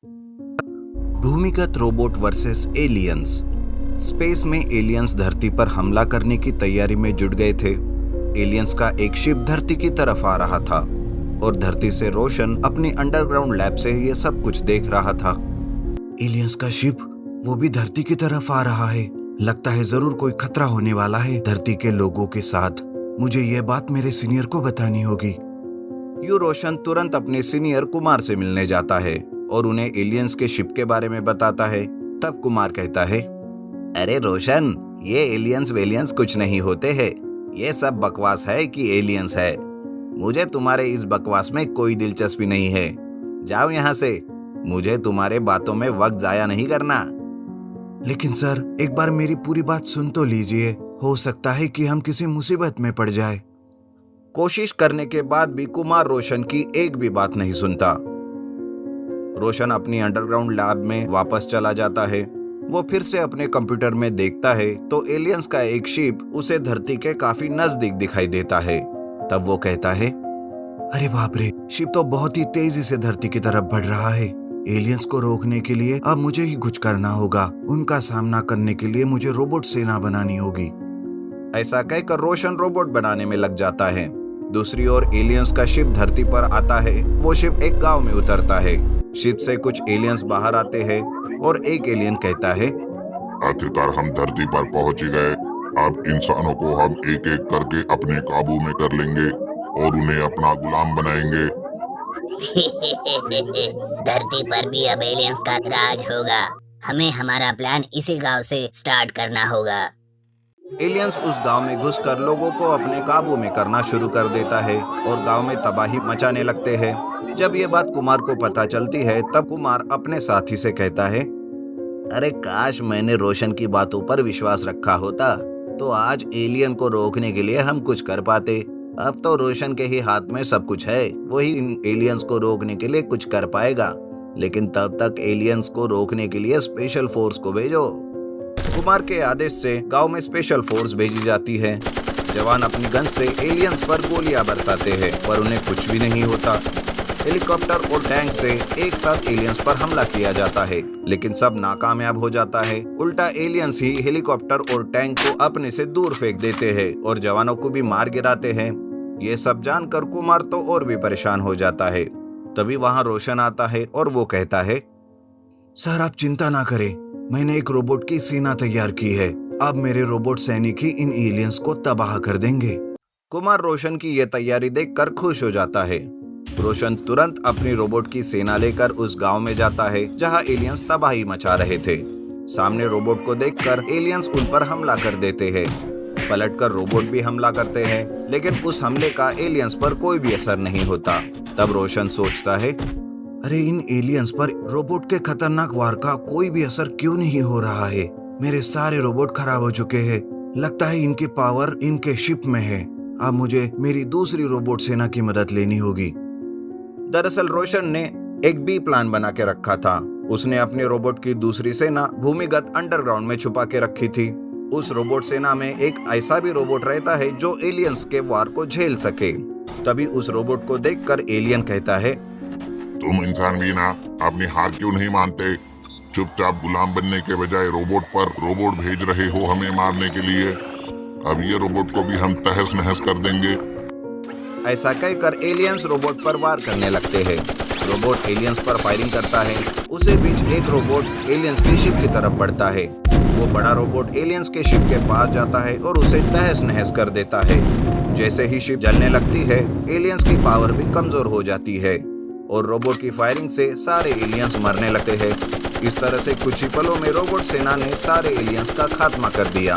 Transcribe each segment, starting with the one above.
भूमिगत robot versus aliens. Space में aliens धरती पर हमला करने की तैयारी में जुट गए थे। एलियंस का एक शिप धरती की तरफ आ रहा था और धरती से रोशन अपनी अंडरग्राउंड लैब से ये सब कुछ देख रहा था। एलियंस का शिप वो भी धरती की तरफ आ रहा है। लगता है जरूर कोई खतरा होने वाला है धरती के लोगों के साथ। मुझे ये बात मेरे सीनियर को बतानी होगी। यू रोशन तुरंत अपने सीनियर कुमार से मिलने जाता है और उन्हें एलियंस के शिप के बारे में बताता है। तब कुमार कहता है, अरे रोशन, ये एलियंस वेलियंस कुछ नहीं होते हैं। ये सब बकवास है कि एलियंस है। मुझे तुम्हारे इस बकवास में कोई दिलचस्पी नहीं है। जाओ यहाँ से। मुझे तुम्हारे बातों में वक्त जाया नहीं करना। लेकिन सर, एक बार मेरी पूरी बात सुन तो लीजिए। हो सकता है कि हम किसी मुसीबत में पड़ जाए। कोशिश करने के बाद भी कुमार रोशन की एक भी बात नहीं सुनता। रोशन अपनी अंडरग्राउंड लैब में वापस चला जाता है। वो फिर से अपने कंप्यूटर में देखता है तो एलियंस का एक शिप उसे धरती के काफी नजदीक दिखाई देता है। तब वो कहता है, अरे बाप रे, शिप तो बहुत ही तेजी से धरती की तरफ बढ़ रहा है। एलियंस को रोकने के लिए अब मुझे ही कुछ करना होगा। उनका सामना करने के लिए मुझे रोबोट सेना बनानी होगी। ऐसा कहकर रोशन रोबोट बनाने में लग जाता है। दूसरी ओर एलियंस का शिप धरती पर आता है। वो शिप एक गांव में उतरता है। शिप से कुछ एलियंस बाहर आते हैं और एक एलियन कहता है, आखिरकार हम धरती पर पहुंच ही गए। अब इंसानों को हम एक एक करके अपने काबू में कर लेंगे और उन्हें अपना गुलाम बनाएंगे। धरती पर भी अब एलियंस का राज होगा। हमें हमारा प्लान इसी गांव से स्टार्ट करना होगा। एलियंस उस गांव में घुसकर लोगों को अपने काबू में करना शुरू कर देता है और गांव में तबाही मचाने लगते हैं। जब ये बात कुमार को पता चलती है तब कुमार अपने साथी से कहता है, अरे काश मैंने रोशन की बातों पर विश्वास रखा होता तो आज एलियन को रोकने के लिए हम कुछ कर पाते। अब तो रोशन के ही हाथ में सब कुछ है। वही इन एलियंस को रोकने के लिए कुछ कर पाएगा। लेकिन तब तक एलियंस को रोकने के लिए स्पेशल फोर्स को भेजो। कुमार के आदेश से गांव में स्पेशल फोर्स भेजी जाती है। जवान अपनी गन से एलियंस पर गोलियां बरसाते हैं पर उन्हें कुछ भी नहीं होता। हेलीकॉप्टर और टैंक से एक साथ एलियंस पर हमला किया जाता है लेकिन सब नाकामयाब हो जाता है। उल्टा एलियंस ही हेलीकॉप्टर और टैंक को अपने से दूर फेंक देते हैं और जवानों को भी मार गिराते हैं। ये सब जानकर कुमार तो और भी परेशान हो जाता है। तभी वहां रोशन आता है और वो कहता है, सर आप चिंता ना करें, मैंने एक रोबोट की सेना तैयार की है। अब मेरे रोबोट सैनिक ही इन एलियंस को तबाह कर देंगे। कुमार रोशन की ये तैयारी देखकर खुश हो जाता है। रोशन तुरंत अपनी रोबोट की सेना लेकर उस गांव में जाता है जहां एलियंस तबाही मचा रहे थे। सामने रोबोट को देखकर एलियंस उन पर हमला कर देते हैं। पलटकर रोबोट भी हमला करते हैं लेकिन उस हमले का एलियंस पर कोई भी असर नहीं होता। तब रोशन सोचता है, अरे इन एलियंस पर रोबोट के खतरनाक वार का कोई भी असर क्यों नहीं हो रहा है। मेरे सारे रोबोट खराब हो चुके हैं। लगता है इनकी पावर इनके शिप में है। अब मुझे मेरी दूसरी रोबोट सेना की मदद लेनी होगी। दरअसल रोशन ने एक बी प्लान बना के रखा था। उसने अपने रोबोट की दूसरी सेना भूमिगत अंडरग्राउंड में छुपा के रखी थी। उस रोबोट सेना में एक ऐसा भी रोबोट रहता है जो एलियंस के वार को झेल सके। तभी उस रोबोट को देखकर एलियन कहता है, तुम इंसान भी ना अपनी हार क्यों नहीं मानते? चुपचाप गुलाम बनने के बजाय रोबोट पर रोबोट भेज रहे हो हमें मारने के लिए। अब ये रोबोट को भी हम तहस नहस कर देंगे। ऐसा कहकर एलियंस रोबोट पर वार करने लगते हैं। रोबोट एलियंस पर फायरिंग करता है। उसी बीच एक रोबोट एलियंस की शिप की तरफ बढ़ता है। वो बड़ा रोबोट एलियंस के शिप के पास जाता है और उसे तहस नहस कर देता है। जैसे ही शिप जलने लगती है एलियंस की पावर भी कमजोर हो जाती है और रोबोट की फायरिंग से सारे एलियंस मरने लगते हैं। इस तरह से कुछ ही पलों में रोबोट सेना ने सारे एलियंस का खात्मा कर दिया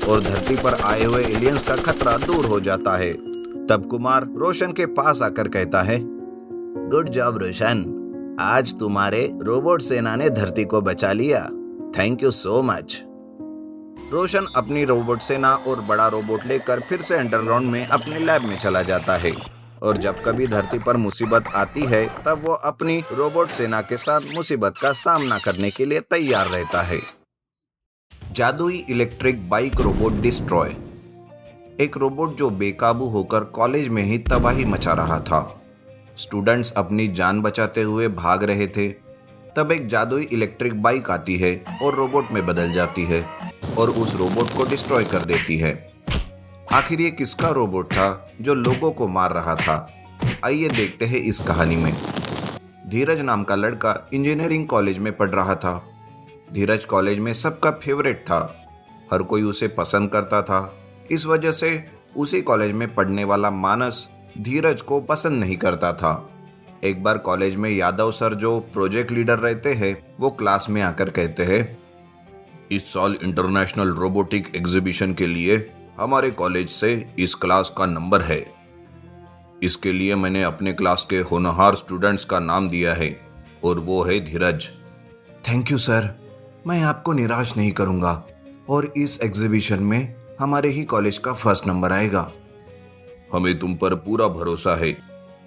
और धरती पर आए हुए एलियंस का खतरा दूर हो जाता है। तब कुमार रोशन के पास आकर कहता है, गुड जॉब रोशन, आज तुम्हारे रोबोट सेना ने धरती को बचा लिया। Thank you so much. Roshan अपनी रोबोट सेना और बड़ा रोबोट लेकर फिर से अंडरग्राउंड में अपने लैब में चला जाता है और जब कभी धरती पर मुसीबत आती है तब वो अपनी रोबोट सेना के साथ मुसीबत का सामना करने के लिए तैयार रहता है। जादुई इलेक्ट्रिक बाइक रोबोट डिस्ट्रॉय। एक रोबोट जो बेकाबू होकर कॉलेज में ही तबाही मचा रहा था। स्टूडेंट्स अपनी जान बचाते हुए भाग रहे थे। तब एक जादुई इलेक्ट्रिक बाइक आती है और रोबोट में बदल जाती है और उस रोबोट को डिस्ट्रॉय कर देती है। आखिर ये किसका रोबोट था जो लोगों को मार रहा था? आइए देखते हैं इस कहानी में। धीरज नाम का लड़का इंजीनियरिंग कॉलेज में पढ़ रहा था। धीरज कॉलेज में सबका फेवरेट था, हर कोई उसे पसंद करता था। इस वजह से उसी कॉलेज में पढ़ने वाला मानस धीरज को पसंद नहीं करता था। एक बार कॉलेज में यादव सर, जो प्रोजेक्ट लीडर रहते हैं, वो क्लास में आकर कहते हैं, इस साल इंटरनेशनल रोबोटिक एग्जीबिशन के लिए हमारे कॉलेज से इस क्लास का नंबर है। इसके लिए मैंने अपने क्लास के होनहार स्टूडेंट्स का नाम दिया है और वो है धीरज। थैंक यू सर, मैं आपको निराश नहीं करूंगा और इस एग्जीबिशन में हमारे ही कॉलेज का फर्स्ट नंबर आएगा। हमें तुम पर पूरा भरोसा है,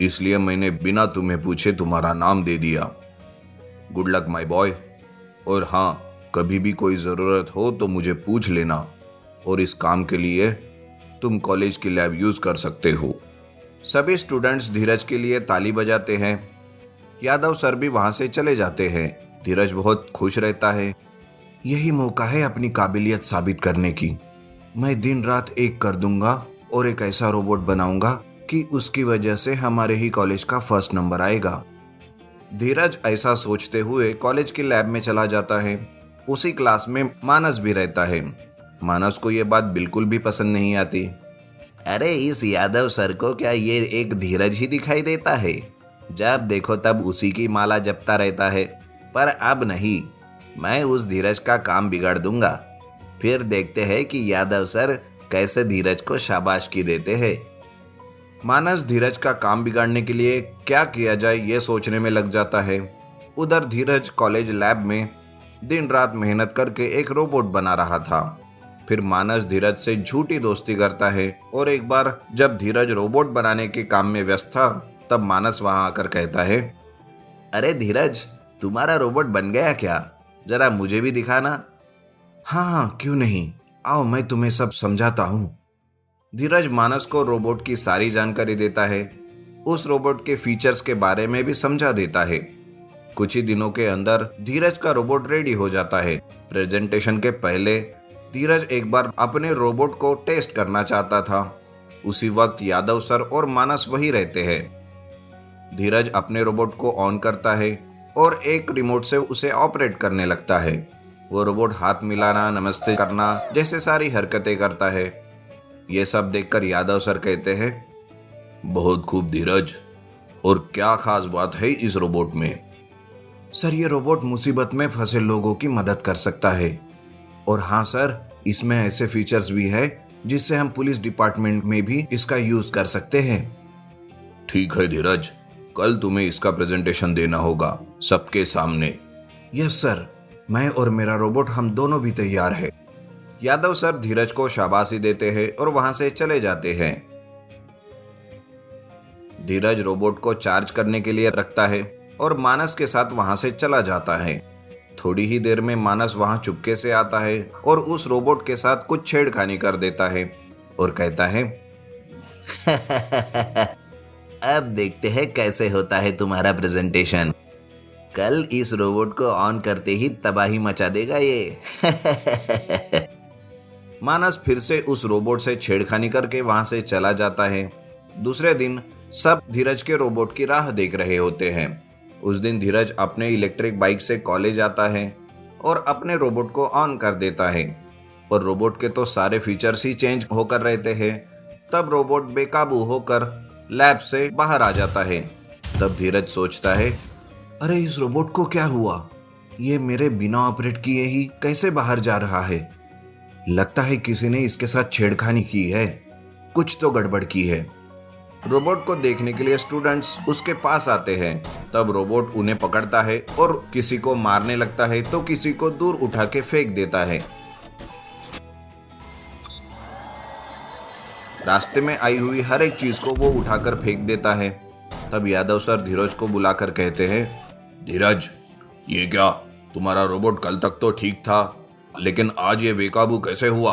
इसलिए मैंने बिना तुम्हें पूछे तुम्हारा नाम दे दिया। Good luck my boy. और हाँ, कभी भी कोई ज़रूरत हो तो मुझे पूछ लेना और इस काम के लिए तुम कॉलेज की लैब यूज़ कर सकते हो। सभी स्टूडेंट्स धीरज के लिए ताली बजाते हैं। यादव सर भी वहाँ से चले जाते हैं। धीरज बहुत खुश रहता है। यही मौका है अपनी काबिलियत साबित करने की। मैं दिन रात एक कर दूंगा और एक ऐसा रोबोट बनाऊंगा कि उसकी वजह से हमारे ही कॉलेज का फर्स्ट नंबर आएगा। धीरज ऐसा सोचते हुए कॉलेज की लैब में चला जाता है। उसी क्लास में मानस भी रहता है। मानस को यह बात बिल्कुल भी पसंद नहीं आती। अरे इस यादव सर को क्या ये एक धीरज ही दिखाई देता है? जब देखो तब उसी की माला जपता रहता है। पर अब नहीं, मैं उस धीरज का काम बिगाड़ दूंगा। फिर देखते हैं कि यादव सर कैसे धीरज को शाबाशी देते हैं। मानस धीरज का काम बिगाड़ने के लिए क्या किया जाए ये सोचने में लग जाता है। उधर धीरज कॉलेज लैब में दिन रात मेहनत करके एक रोबोट बना रहा था। फिर मानस धीरज से झूठी दोस्ती करता है और एक बार जब धीरज रोबोट बनाने के काम में व्यस्त था, तब मानस वहां आकर कहता है, अरे धीरज, तुम्हारा रोबोट बन गया क्या? जरा मुझे भी दिखाना। हाँ, क्यों नहीं, आओ मैं तुम्हें सब समझाता हूँ। धीरज मानस को रोबोट की सारी जानकारी देता है। उस रोबोट के फीचर्स के बारे में भी समझा देता है। कुछ ही दिनों के अंदर धीरज का रोबोट रेडी हो जाता है। प्रेजेंटेशन के पहले धीरज एक बार अपने रोबोट को टेस्ट करना चाहता था। उसी वक्त यादव सर और मानस वही रहते हैं। धीरज अपने रोबोट को ऑन करता है और एक रिमोट से उसे ऑपरेट करने लगता है। वो रोबोट हाथ मिलाना, नमस्ते करना जैसे सारी हरकतें करता है। ये सब देखकर यादव सर कहते हैं, बहुत खूब धीरज, और क्या खास बात है इस रोबोट में? सर, ये रोबोट मुसीबत में फंसे लोगों की मदद कर सकता है। और हाँ सर, इसमें ऐसे फीचर्स भी है जिससे हम पुलिस डिपार्टमेंट में भी इसका यूज कर सकते हैं। ठीक है धीरज, कल तुम्हें इसका प्रेजेंटेशन देना होगा सबके सामने। यस सर, मैं और मेरा रोबोट हम दोनों भी तैयार है। यादव सर धीरज को शाबाशी देते हैं और वहां से चले जाते हैं। धीरज रोबोट को चार्ज करने के लिए रखता है और मानस के साथ वहां से चला जाता है। थोड़ी ही देर में मानस वहां चुपके से आता है और उस रोबोट के साथ कुछ छेड़खानी कर देता है और कहता है, अब देखते हैं कैसे होता है तुम्हारा प्रेजेंटेशन। कल इस रोबोट को ऑन करते ही तबाही मचा देगा ये। मानस फिर से उस रोबोट से छेड़खानी करके वहां से चला जाता है। दूसरे दिन सब धीरज के रोबोट की राह देख रहे होते हैं। उस दिन धीरज अपने इलेक्ट्रिक बाइक से कॉलेज आता है और अपने रोबोट को ऑन कर देता है, पर रोबोट के तो सारे फीचर्स ही चेंज होकर रहते हैं। तब रोबोट बेकाबू होकर लैब से बाहर आ जाता है। तब धीरज सोचता है, अरे इस रोबोट को क्या हुआ? ये मेरे बिना ऑपरेट किए ही कैसे बाहर जा रहा है? लगता है किसी ने इसके साथ छेड़खानी की है, कुछ तो गड़बड़ की है। रोबोट को देखने के लिए स्टूडेंट्स उसके पास आते हैं। तब रोबोट उन्हें पकड़ता है और किसी को मारने लगता है तो किसी को दूर उठा के फेंक देता है। रास्ते में आई हुई हर एक चीज को वो उठाकर फेंक देता है। तब यादव सर धीरज को बुलाकर कहते हैं, धीरज, ये क्या, तुम्हारा रोबोट कल तक तो ठीक था, लेकिन आज ये बेकाबू कैसे हुआ?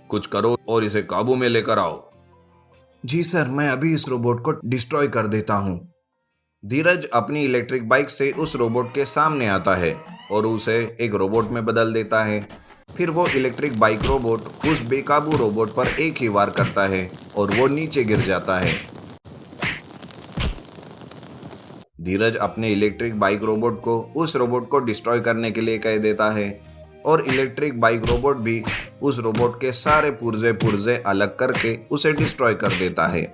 कुछ करो और इसे काबू में लेकर आओ। जी सर, मैं अभी इस रोबोट को डिस्ट्रॉय कर देता हूँ। धीरज अपनी इलेक्ट्रिक बाइक से उस रोबोट के सामने आता है और उसे एक रोबोट में बदल देता है। फिर वो इलेक्ट्रिक बाइक रोबोट उस बेकाबू रोबोट पर एक ही वार करता है और वो नीचे गिर जाता है। धीरज अपने इलेक्ट्रिक बाइक रोबोट को उस रोबोट को डिस्ट्रॉय करने के लिए कह देता है और इलेक्ट्रिक बाइक रोबोट भी उस रोबोट के सारे पुर्जे अलग करके उसे डिस्ट्रॉय कर देता है।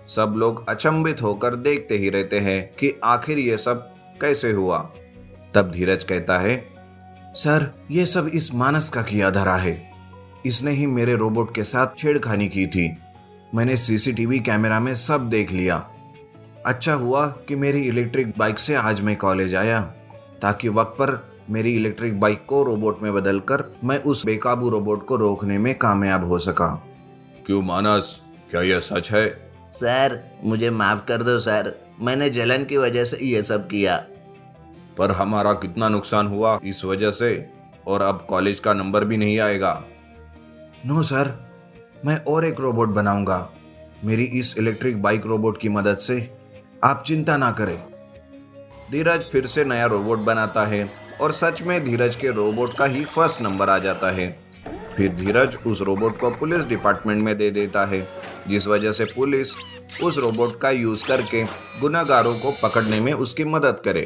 सब लोग अचंभित होकर देखते ही रहते हैं कि आखिर ये सब कैसे हुआ। तब धीरज कहता है, सर, ये सब इस मानस का किया धरा है। इसने ही मेरे रोबोट के साथ छेड़खानी की थी। मैंने सीसीटीवी कैमरा में सब देख लिया। अच्छा हुआ कि मेरी इलेक्ट्रिक बाइक से आज मैं कॉलेज आया, ताकि वक्त पर मेरी इलेक्ट्रिक बाइक को रोबोट में बदलकर मैं उस बेकाबू रोबोट को रोकने में कामयाब हो सका। क्यों मानस, क्या यह सच है? सर, मुझे माफ कर दो सर, मैंने जलन की वजह से ये सब किया। पर हमारा कितना नुकसान हुआ इस वजह से, और अब कॉलेज का नंबर भी नहीं आएगा। नो सर, मैं और एक रोबोट बनाऊंगा। मेरी इस इलेक्ट्रिक बाइक रोबोट की मदद से आप चिंता ना करें। धीरज फिर से नया रोबोट बनाता है और सच में धीरज के रोबोट का ही फर्स्ट नंबर आ जाता है। फिर धीरज उस रोबोट को पुलिस डिपार्टमेंट में दे देता है, जिस वजह से पुलिस उस रोबोट का यूज करके गुनहगारों को पकड़ने में उसकी मदद करे।